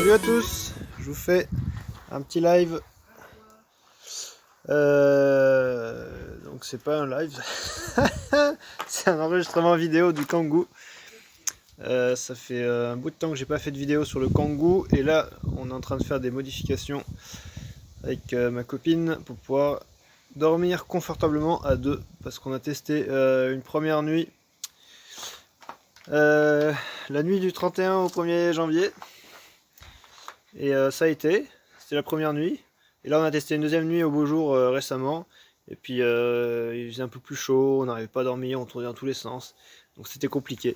Salut à tous, je vous fais un petit live. Donc c'est pas un live, c'est un enregistrement vidéo du Kangoo. Ça fait un bout de temps que j'ai pas fait de vidéo sur le Kangoo et là on est en train de faire des modifications avec ma copine pour pouvoir dormir confortablement à deux parce qu'on a testé une première nuit, la nuit du 31 au 1er janvier. Et ça a été, c'était la première nuit. Et là on a testé une deuxième nuit au beau jour récemment. Et puis il faisait un peu plus chaud, on n'arrivait pas à dormir, on tournait dans tous les sens. Donc c'était compliqué.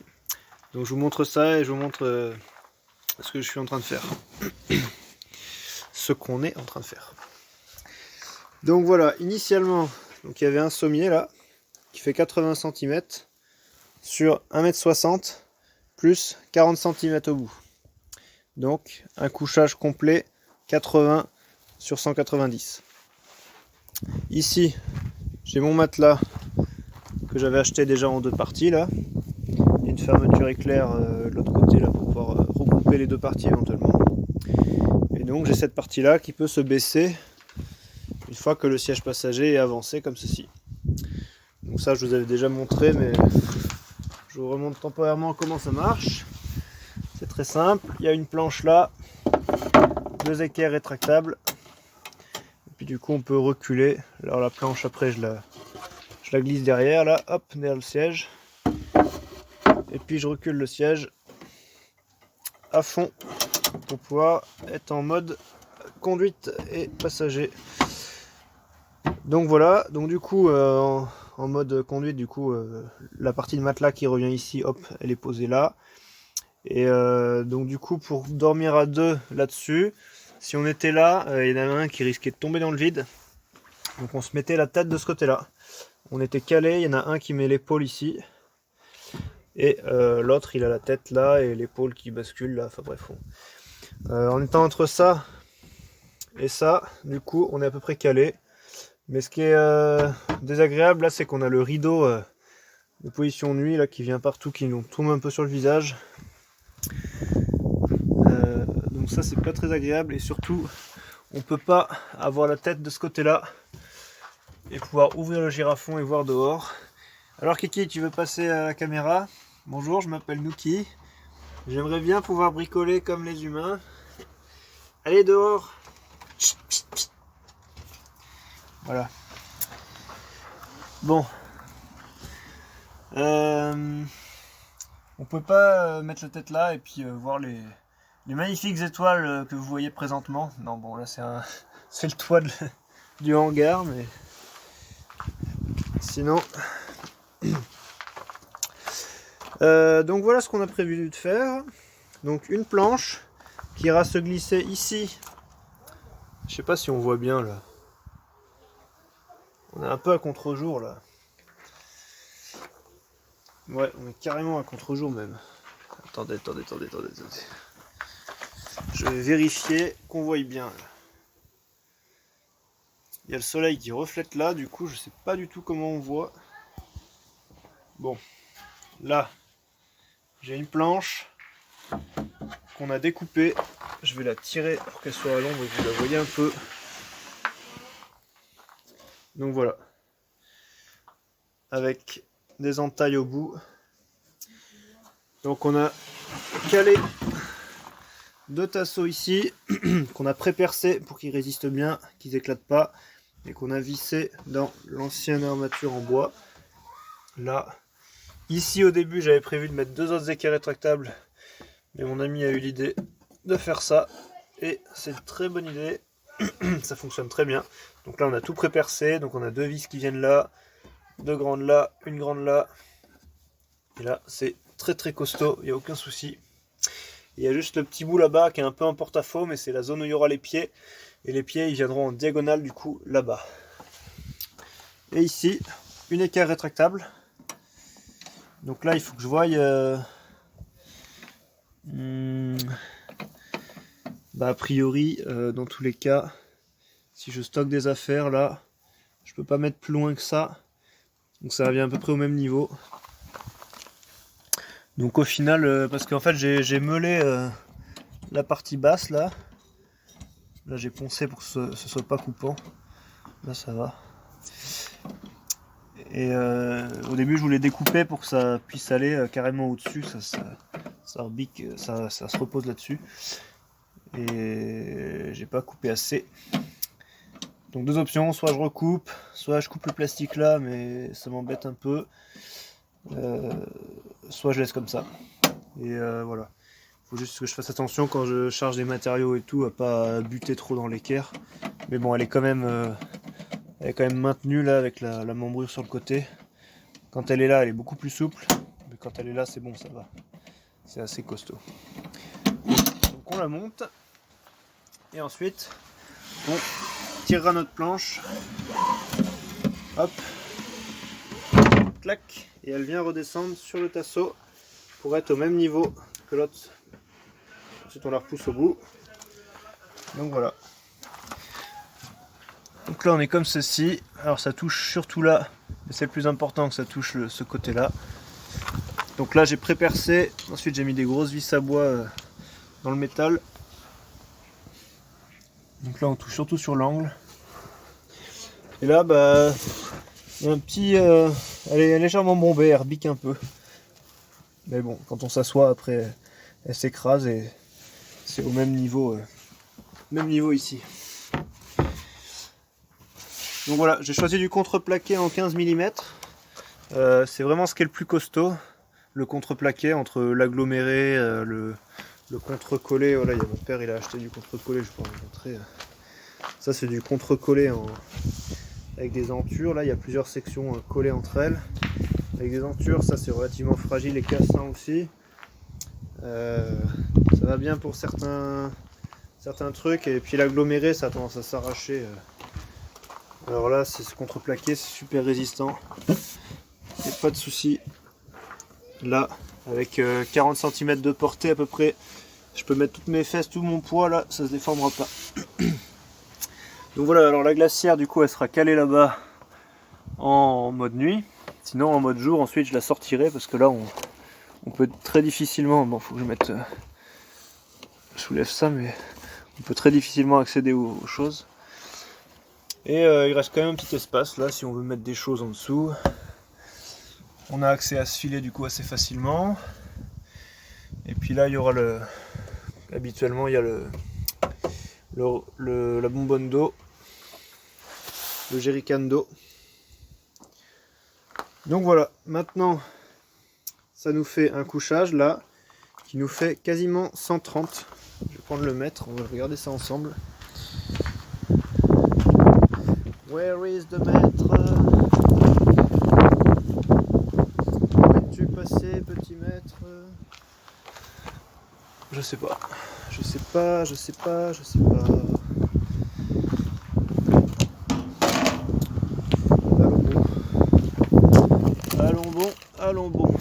Donc je vous montre ça et je vous montre ce que je suis en train de faire. Ce qu'on est en train de faire. Donc voilà, initialement, donc il y avait un sommier là, qui fait 80 cm sur 1,60 m plus 40 cm au bout. Donc un couchage complet 80 sur 190. Ici j'ai mon matelas que j'avais acheté déjà en deux parties là. Une fermeture éclair de l'autre côté là pour pouvoir regrouper les deux parties éventuellement. Et donc j'ai cette partie là qui peut se baisser une fois que le siège passager est avancé comme ceci. Donc ça je vous avais déjà montré, mais je vous remontre temporairement comment ça marche. C'est très simple, il y a une planche là, deux équerres rétractables, et puis du coup on peut reculer. Alors la planche après je la glisse derrière là, hop, derrière le siège, et puis je recule le siège à fond pour pouvoir être en mode conduite et passager. Donc voilà, donc du coup en mode conduite, du coup la partie de matelas qui revient ici, hop, elle est posée là. Et donc du coup pour dormir à deux là-dessus, si on était là, il y en avait un qui risquait de tomber dans le vide. Donc on se mettait la tête de ce côté-là. On était calé, il y en a un qui met l'épaule ici. Et l'autre il a la tête là et l'épaule qui bascule là, enfin bref. En étant entre ça et ça, du coup on est à peu près calé. Mais ce qui est désagréable là, c'est qu'on a le rideau de position nuit là qui vient partout, qui nous tombe un peu sur le visage. Donc ça c'est pas très agréable, et surtout on peut pas avoir la tête de ce côté là et pouvoir ouvrir le girafon et voir dehors. Alors Kiki, tu veux passer à la caméra? Bonjour, je m'appelle Nuki, j'aimerais bien pouvoir bricoler comme les humains. Allez dehors. Voilà. Bon, on peut pas mettre la tête là et puis voir les magnifiques étoiles que vous voyez présentement. Non, bon, là c'est le toit du hangar, mais sinon. Donc voilà ce qu'on a prévu de faire. Donc une planche qui ira se glisser ici. Je sais pas si on voit bien là. On est un peu à contre-jour là. Ouais, on est carrément à contre-jour même. Attendez. Je vais vérifier qu'on voit bien. Il y a le soleil qui reflète là, du coup je sais pas du tout comment on voit. Bon, là j'ai une planche qu'on a découpée. Je vais la tirer pour qu'elle soit à l'ombre et que vous la voyez un peu. Donc voilà, avec des entailles au bout. Donc on a calé deux tasseaux ici qu'on a pré-percés pour qu'ils résistent bien, qu'ils éclatent pas, et qu'on a vissé dans l'ancienne armature en bois. Là, ici au début j'avais prévu de mettre deux autres équerres rétractables, mais mon ami a eu l'idée de faire ça, et c'est une très bonne idée. Ça fonctionne très bien. Donc là on a tout pré-percé, donc on a deux vis qui viennent là, deux grandes là, une grande là, et là c'est très costaud, il n'y a aucun souci. Il y a juste le petit bout là-bas qui est un peu en porte-à-faux, mais c'est la zone où il y aura les pieds, et les pieds ils viendront en diagonale du coup là-bas. Et ici une équerre rétractable. Donc là il faut que je voie a priori dans tous les cas, si je stocke des affaires là, je peux pas mettre plus loin que ça, donc ça revient à peu près au même niveau. Donc au final, parce qu'en fait j'ai meulé la partie basse là. Là j'ai poncé pour que ce soit pas coupant. Là ça va. Et au début je voulais découper pour que ça puisse aller carrément au-dessus, ça rebique, ça se repose là-dessus. Et j'ai pas coupé assez. Donc deux options, soit je recoupe, soit je coupe le plastique là, mais ça m'embête un peu. Soit je laisse comme ça. Et voilà. Faut juste que je fasse attention quand je charge des matériaux et tout, à pas buter trop dans l'équerre. Mais bon, elle est quand même maintenue là avec la membrure sur le côté. Quand elle est là, elle est beaucoup plus souple. Mais quand elle est là, c'est bon, ça va. C'est assez costaud. Donc on la monte. Et ensuite, on tirera notre planche. Hop. Clac. Et elle vient redescendre sur le tasseau pour être au même niveau que l'autre. Ensuite, on la repousse au bout. Donc voilà. Donc là, on est comme ceci. Alors ça touche surtout là. Mais c'est le plus important que ça touche ce côté-là. Donc là, j'ai pré-percé. Ensuite, j'ai mis des grosses vis à bois dans le métal. Donc là on touche surtout sur l'angle. Et là bah il y a un petit. Elle est légèrement bombée, elle rebique un peu. Mais bon, quand on s'assoit après elle s'écrase et c'est au même niveau ici. Donc voilà, j'ai choisi du contreplaqué en 15 mm. C'est vraiment ce qui est le plus costaud. Le contreplaqué entre l'aggloméré, le contre-collé. Voilà, il y a mon père, il a acheté du contre-collé, je peux vous montrer. Ça c'est du contre-collé avec des entures. Là il y a plusieurs sections collées entre elles. Avec des entures, ça c'est relativement fragile et cassant aussi. Ça va bien pour certains trucs. Et puis l'aggloméré, ça a tendance à s'arracher. Alors là, c'est ce contreplaqué, c'est super résistant. Et pas de souci. Là, avec 40 cm de portée à peu près, je peux mettre toutes mes fesses, tout mon poids là, ça se déformera pas. Donc voilà, alors la glacière du coup elle sera calée là-bas en mode nuit. Sinon en mode jour, ensuite je la sortirai parce que là on peut très difficilement, bon faut que je mette, je soulève ça, mais on peut très difficilement accéder aux choses. Et il reste quand même un petit espace là si on veut mettre des choses en dessous. On a accès à ce filet du coup assez facilement. Et puis là il y aura habituellement il y a la bonbonne d'eau, le jerrycan d'eau. Donc voilà, maintenant ça nous fait un couchage là qui nous fait quasiment 130. Je vais prendre le mètre, on va regarder ça ensemble. Where is the mètre? Où es-tu passé, petit mètre? Je sais pas. Allons bon.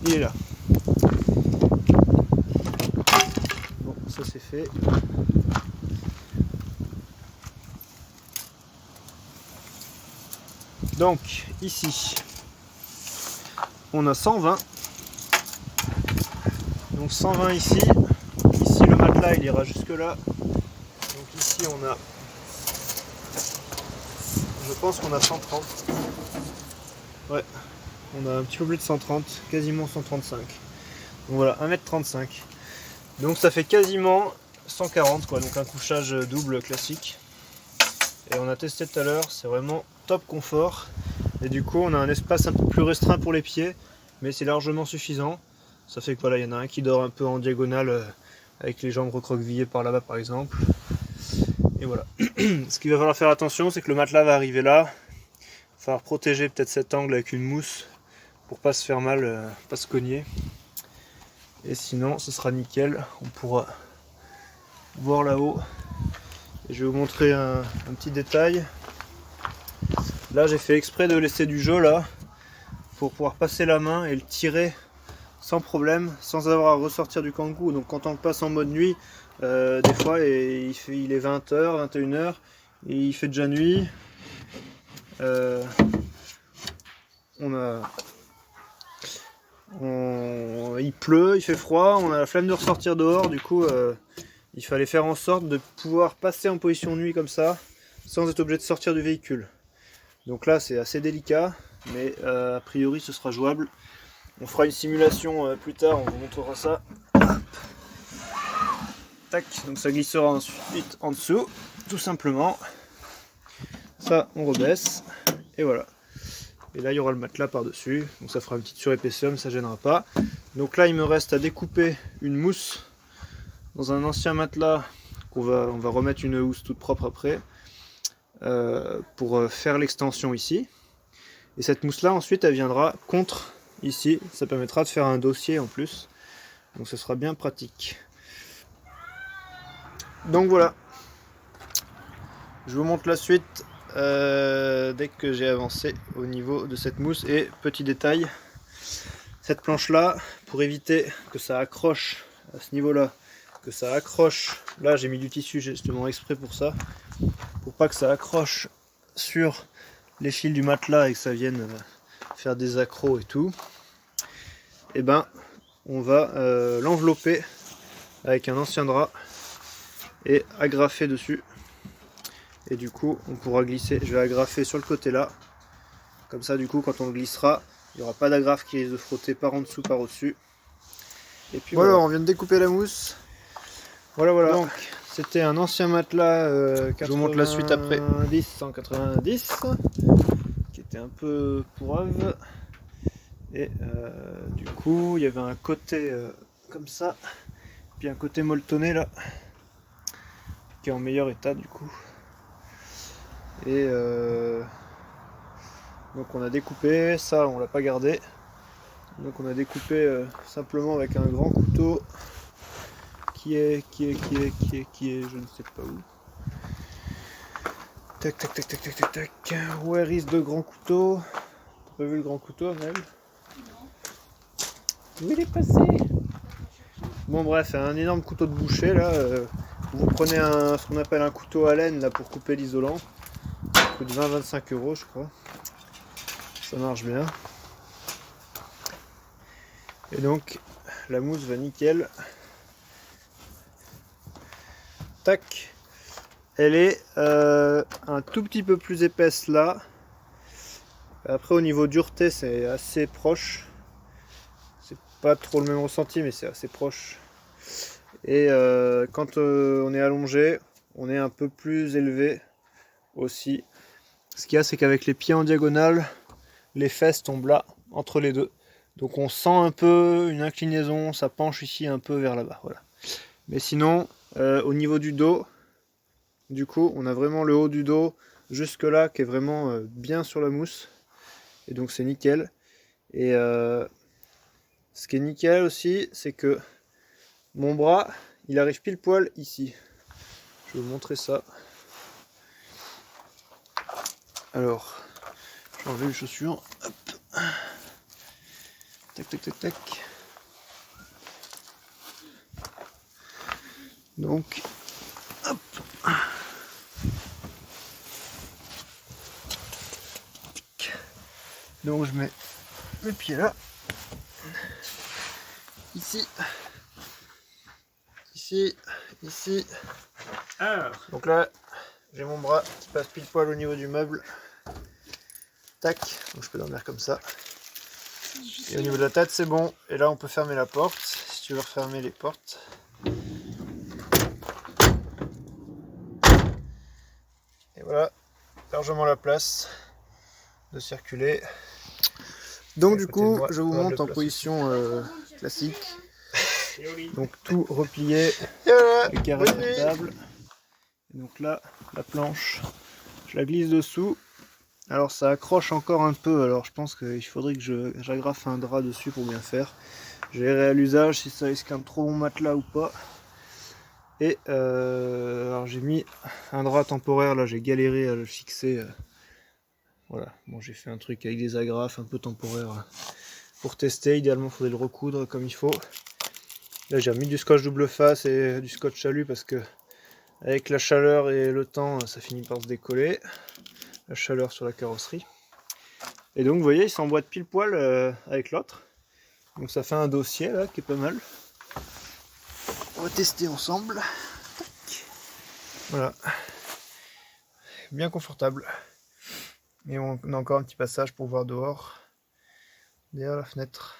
Il est là. Bon, ça c'est fait. Donc ici, on a 120. Donc 120 ici. Ici le matelas il ira jusque là. Donc ici on a, je pense qu'on a 130. Ouais, on a un petit peu plus de 130, quasiment 135. Donc voilà, 1m35. Donc ça fait quasiment 140 quoi, donc un couchage double classique. Et on a testé tout à l'heure, c'est vraiment top confort. Et du coup on a un espace un peu plus restreint pour les pieds, mais c'est largement suffisant. Ça fait que voilà, il y en a un qui dort un peu en diagonale avec les jambes recroquevillées par là-bas par exemple. Et voilà. Ce qu'il va falloir faire attention, c'est que le matelas va arriver là. Il va falloir protéger peut-être cet angle avec une mousse pour pas se faire mal, pas se cogner. Et sinon ce sera nickel, on pourra voir là-haut. Et je vais vous montrer un petit détail. Là j'ai fait exprès de laisser du jeu là pour pouvoir passer la main et le tirer sans problème, sans avoir à ressortir du kangou. Donc quand on le passe en mode nuit, des fois il est 20h, 21h, et il fait déjà nuit. On il pleut, il fait froid, on a la flemme de ressortir dehors, du coup il fallait faire en sorte de pouvoir passer en position nuit comme ça, sans être obligé de sortir du véhicule. Donc là c'est assez délicat, mais a priori ce sera jouable. On fera une simulation plus tard, on vous montrera ça. Tac, donc ça glissera ensuite en dessous, tout simplement. Ça on rebaisse, et voilà. Et là il y aura le matelas par dessus, donc ça fera une petite surépaisseur, mais ça gênera pas. Donc là il me reste à découper une mousse dans un ancien matelas, on va remettre une housse toute propre après, pour faire l'extension ici. Et cette mousse là ensuite elle viendra contre ici, ça permettra de faire un dossier en plus, donc ce sera bien pratique. Donc voilà, je vous montre la suite dès que j'ai avancé au niveau de cette mousse. Et petit détail, cette planche là, pour éviter que ça accroche à ce niveau là, que ça accroche, là j'ai mis du tissu justement exprès pour ça, pour pas que ça accroche sur les fils du matelas et que ça vienne faire des accros et tout, et ben on va l'envelopper avec un ancien drap et agrafer dessus. Et du coup on pourra glisser, je vais agrafer sur le côté là, comme ça du coup quand on le glissera, il n'y aura pas d'agrafe qui risque de frotter par en dessous, par au-dessus. Et puis voilà, on vient de découper la mousse. Voilà. Donc c'était un ancien matelas, je vous montre la suite après. 190, qui était un peu pourrave. Et du coup il y avait un côté comme ça, puis un côté molletonné là, qui est en meilleur état du coup. Et donc on a découpé, ça on l'a pas gardé, donc on a découpé simplement avec un grand couteau qui est, je ne sais pas où. Tac. Where is the grand couteau? T'as pas vu le grand couteau, Amel? Où il est passé? Bon bref, un énorme couteau de boucher là, vous prenez ce qu'on appelle un couteau à laine là pour couper l'isolant. Ça coûte 20-25 € je crois. Ça marche bien. Et donc la mousse va nickel. Tac. Elle est un tout petit peu plus épaisse là. Après au niveau dureté c'est assez proche. C'est pas trop le même ressenti mais c'est assez proche. Et quand on est allongé, on est un peu plus élevé aussi. Ce qu'il y a c'est qu'avec les pieds en diagonale, les fesses tombent là, entre les deux. Donc on sent un peu une inclinaison, ça penche ici un peu vers là-bas. Voilà. Mais sinon, au niveau du dos, du coup, on a vraiment le haut du dos jusque là qui est vraiment bien sur la mousse. Et donc c'est nickel. Et ce qui est nickel aussi, c'est que mon bras, il arrive pile poil ici. Je vais vous montrer ça. Alors, je vais enlever les chaussures. Hop. Tac. Donc, hop. Donc je mets mes pieds là. Ici. Alors. Donc là, j'ai mon bras qui passe pile poil au niveau du meuble. Tac. Donc je peux dormir comme ça. Et au niveau de la tête, c'est bon. Et là, on peut fermer la porte. Si tu veux refermer les portes. Et voilà, largement la place de circuler. Donc du coup, je vous montre en position classique. Donc tout replié, le carré de la table. Et donc là, la planche, je la glisse dessous. Alors ça accroche encore un peu, alors je pense qu'il faudrait que j'agrafe un drap dessus pour bien faire. Je verrai à l'usage si ça risque un trop bon matelas ou pas. Et alors j'ai mis un drap temporaire, là j'ai galéré à le fixer. Voilà, bon j'ai fait un truc avec des agrafes un peu temporaires pour tester. Idéalement il faudrait le recoudre comme il faut. Là j'ai remis du scotch double face et du scotch alu parce que avec la chaleur et le temps ça finit par se décoller. La chaleur sur la carrosserie. Et donc vous voyez il s'emboîte pile poil avec l'autre. Donc ça fait un dossier là qui est pas mal. On va tester ensemble. Tac. Voilà. Bien confortable. Et on a encore un petit passage pour voir dehors. Derrière la fenêtre.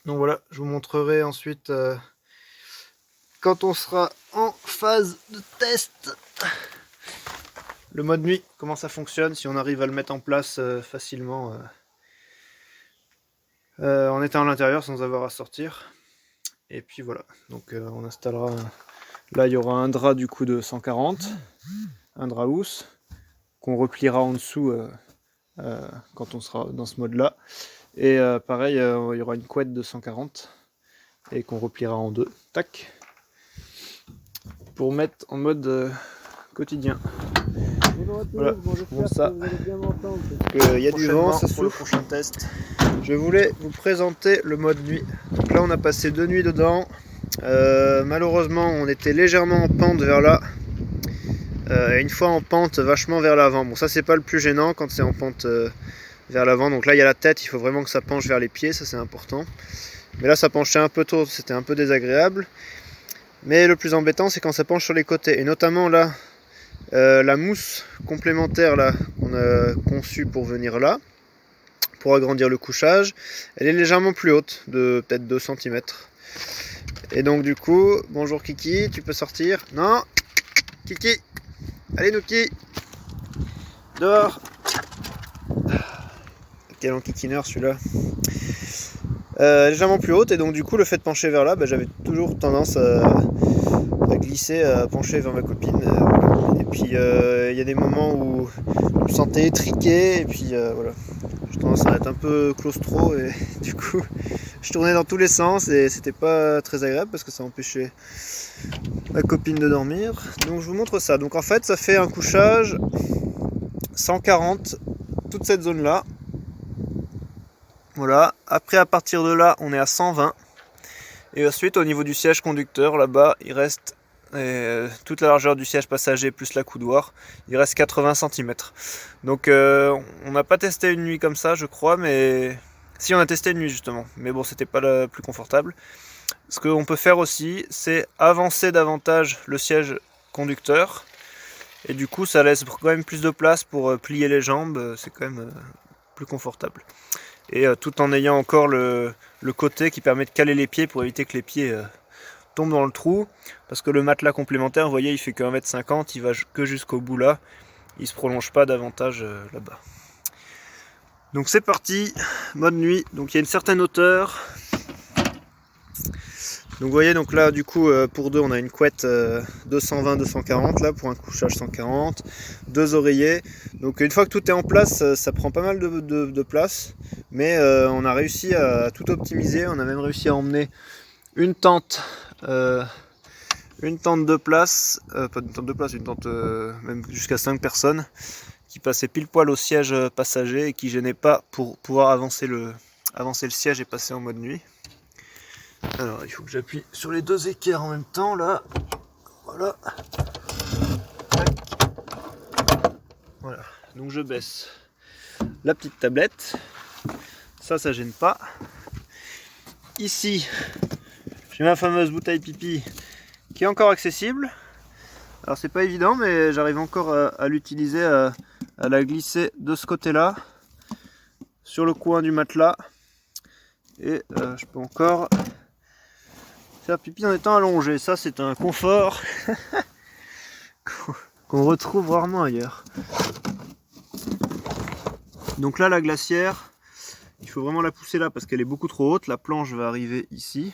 Donc voilà, je vous montrerai ensuite quand on sera en phase de test le mode nuit, comment ça fonctionne, si on arrive à le mettre en place facilement en étant à l'intérieur sans avoir à sortir. Et puis voilà, donc on installera, là il y aura un drap du coup de 140, un drap housse, qu'on repliera en dessous quand on sera dans ce mode là. Et pareil, il y aura une couette de 140 et qu'on repliera en deux, tac, pour mettre en mode quotidien. Voilà, bon ça, il y a du vent, ça souffle. Le prochain test, je voulais vous présenter le mode nuit. Donc là on a passé 2 nuits dedans. Malheureusement on était légèrement en pente vers là. Et une fois en pente vachement vers l'avant. Bon ça c'est pas le plus gênant quand c'est en pente vers l'avant. Donc là il y a la tête, il faut vraiment que ça penche vers les pieds, ça c'est important. Mais là ça penchait un peu tôt, c'était un peu désagréable. Mais le plus embêtant c'est quand ça penche sur les côtés. Et notamment là, la mousse complémentaire là qu'on a conçue pour venir là, pour agrandir le couchage, elle est légèrement plus haute, de peut-être 2 cm. Et donc du coup, bonjour Kiki, tu peux sortir? Non, Kiki, allez Nouki, dehors. Quel enquiquineur celui-là. Légèrement plus haute, et donc du coup le fait de pencher vers là, j'avais toujours tendance à glisser, à pencher vers ma copine. Et puis il y a des moments où je me sentais étriqué, et puis voilà, j'ai tendance à être un peu claustro, et du coup je tournais dans tous les sens et c'était pas très agréable parce que ça empêchait ma copine de dormir. Donc je vous montre ça. Donc en fait ça fait un couchage 140, toute cette zone là. Voilà, après à partir de là on est à 120. Et ensuite au niveau du siège conducteur là-bas il reste toute la largeur du siège passager plus la coudoir, il reste 80 cm. Donc on n'a pas testé une nuit comme ça je crois, mais si on a testé une nuit justement, mais bon c'était pas la plus confortable. Ce qu'on peut faire aussi c'est avancer davantage le siège conducteur, et du coup ça laisse quand même plus de place pour plier les jambes, c'est quand même plus confortable. Et tout en ayant encore le côté qui permet de caler les pieds pour éviter que les pieds tombent dans le trou, parce que le matelas complémentaire, vous voyez, il fait que 1,50 m, il va que jusqu'au bout là, il se prolonge pas davantage là-bas. Donc c'est parti, mode nuit. Donc il y a une certaine hauteur. Donc vous voyez, donc là du coup pour deux on a une couette 220-240 là pour un couchage 140, 2 oreillers. Donc une fois que tout est en place, ça prend pas mal de place, mais on a réussi à tout optimiser. On a même réussi à emmener une tente de place, pas une tente de place, une tente même jusqu'à 5 personnes, qui passait pile poil au siège passager et qui gênait pas pour pouvoir avancer le siège et passer en mode nuit. Alors il faut que j'appuie sur les 2 équerres en même temps là. Voilà. Voilà. Donc je baisse la petite tablette. Ça gêne pas. Ici, j'ai ma fameuse bouteille pipi qui est encore accessible. Alors c'est pas évident, mais j'arrive encore à l'utiliser, à la glisser de ce côté-là, sur le coin du matelas. Et je peux encore faire pipi en étant allongé. Ça c'est un confort qu'on retrouve rarement ailleurs. Donc là la glacière, il faut vraiment la pousser là parce qu'elle est beaucoup trop haute. La planche va arriver ici.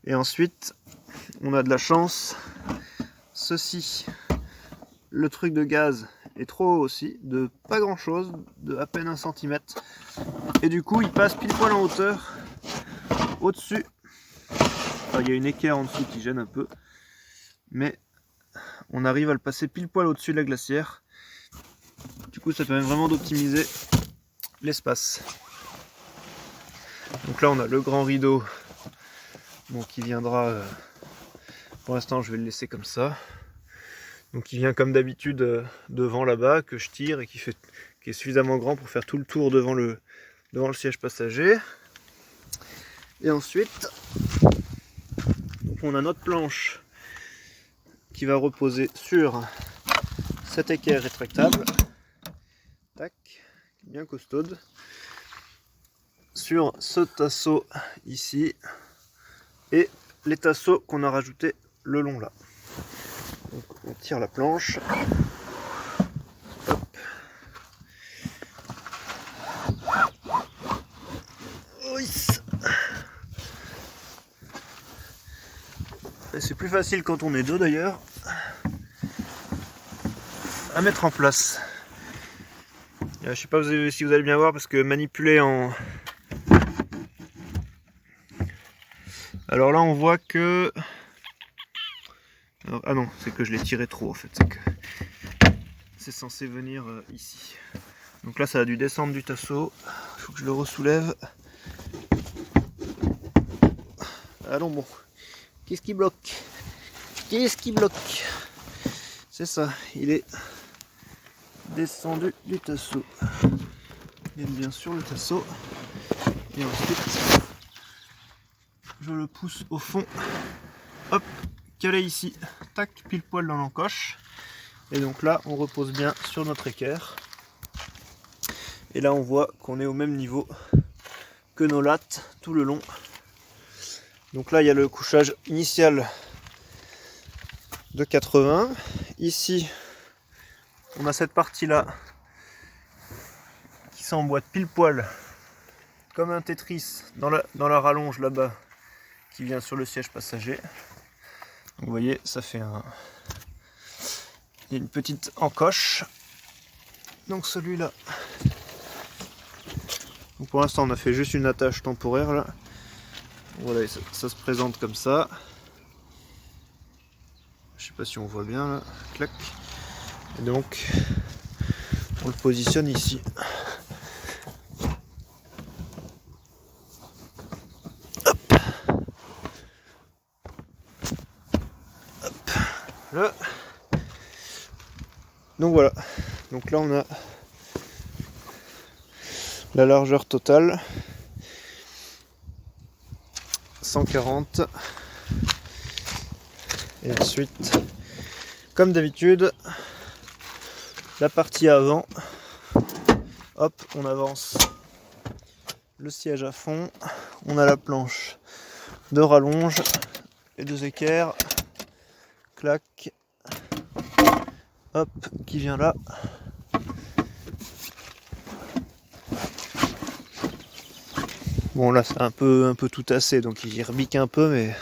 Et ensuite on a de la chance. Ceci, le truc de gaz est trop haut aussi, de pas grand chose, de à peine 1 cm. Et du coup il passe pile poil en hauteur au-dessus. Alors, il y a une équerre en dessous qui gêne un peu, mais on arrive à le passer pile poil au-dessus de la glacière. Du coup ça permet vraiment d'optimiser l'espace. Donc là on a le grand rideau, bon, qui viendra, pour l'instant je vais le laisser comme ça. Donc il vient comme d'habitude devant là-bas, que je tire et qui est suffisamment grand pour faire tout le tour devant le siège passager. Et ensuite, on a notre planche qui va reposer sur cette équerre rétractable. Tac, bien costaude. Sur ce tasseau ici et les tasseaux qu'on a rajoutés le long là. Donc on tire la planche. Hop. C'est plus facile quand on est deux d'ailleurs à mettre en place. Je sais pas si vous allez bien voir parce que manipuler en... Alors là on voit que... Alors, ah non, c'est que je l'ai tiré trop en fait. C'est censé venir ici. Donc là ça a dû descendre du tasseau. Il faut que je le ressoulève. Allons bon. Qu'est-ce qui bloque? Qu'est-ce qui bloque? C'est ça, il est descendu du tasseau. Il est bien sûr le tasseau. Et ensuite, je le pousse au fond. Hop, calé ici. Tac, pile poil dans l'encoche. Et donc là, on repose bien sur notre équerre. Et là, on voit qu'on est au même niveau que nos lattes tout le long. Donc là, il y a le couchage initial de 80. Ici, on a cette partie-là qui s'emboîte pile poil comme un Tetris dans la rallonge là-bas qui vient sur le siège passager. Donc, vous voyez, ça fait il y a une petite encoche. Donc celui-là. Donc pour l'instant, on a fait juste une attache temporaire là. Voilà, ça se présente comme ça. Je sais pas si on voit bien là. Clac. Et donc, on le positionne ici. Hop. Hop. Là. Donc voilà. Donc là, on a la largeur totale. 140. Et ensuite, comme d'habitude, la partie avant, hop, on avance le siège à fond, on a la planche de rallonge, les deux équerres, clac, hop, qui vient là. Bon là c'est un peu tout tassé donc il rebique un peu mais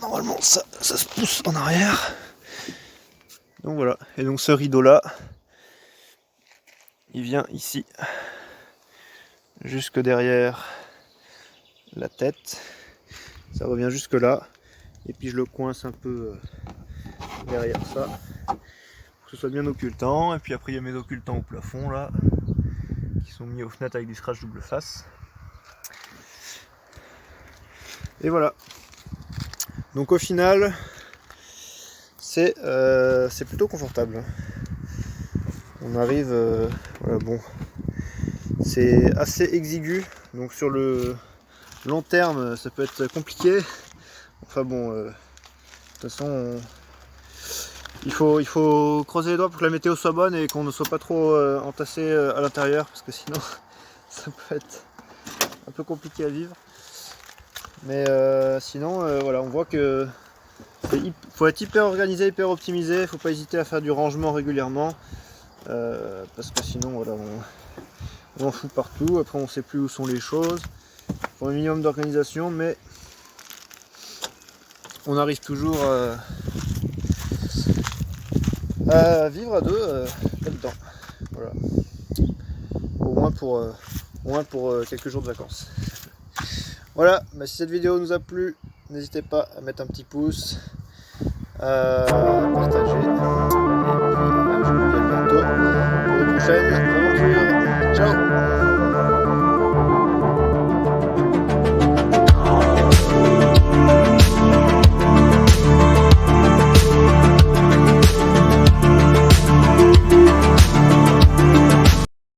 normalement ça se pousse en arrière. Donc voilà, et donc ce rideau là, il vient ici, jusque derrière la tête, ça revient jusque là, et puis je le coince un peu derrière ça, pour que ce soit bien occultant, et puis après il y a mes occultants au plafond là, qui sont mis aux fenêtres avec du scratch double face. Et voilà. Donc au final, c'est plutôt confortable. On arrive, voilà, bon, c'est assez exigu, donc sur le long terme, ça peut être compliqué. Enfin bon, de toute façon, il faut creuser les doigts pour que la météo soit bonne et qu'on ne soit pas trop entassé à l'intérieur, parce que sinon, ça peut être un peu compliqué à vivre. Mais sinon, voilà, on voit que faut être hyper organisé, hyper optimisé. Il faut pas hésiter à faire du rangement régulièrement, parce que sinon, voilà, on en fout partout. Après, on sait plus où sont les choses. Il faut un minimum d'organisation, mais on arrive toujours à vivre à deux là-dedans. Voilà. Au moins pour quelques jours de vacances. Voilà, bah si cette vidéo nous a plu, n'hésitez pas à mettre un petit pouce, à partager. Et puis, je vous dis à bientôt pour de prochaines aventures. Ciao!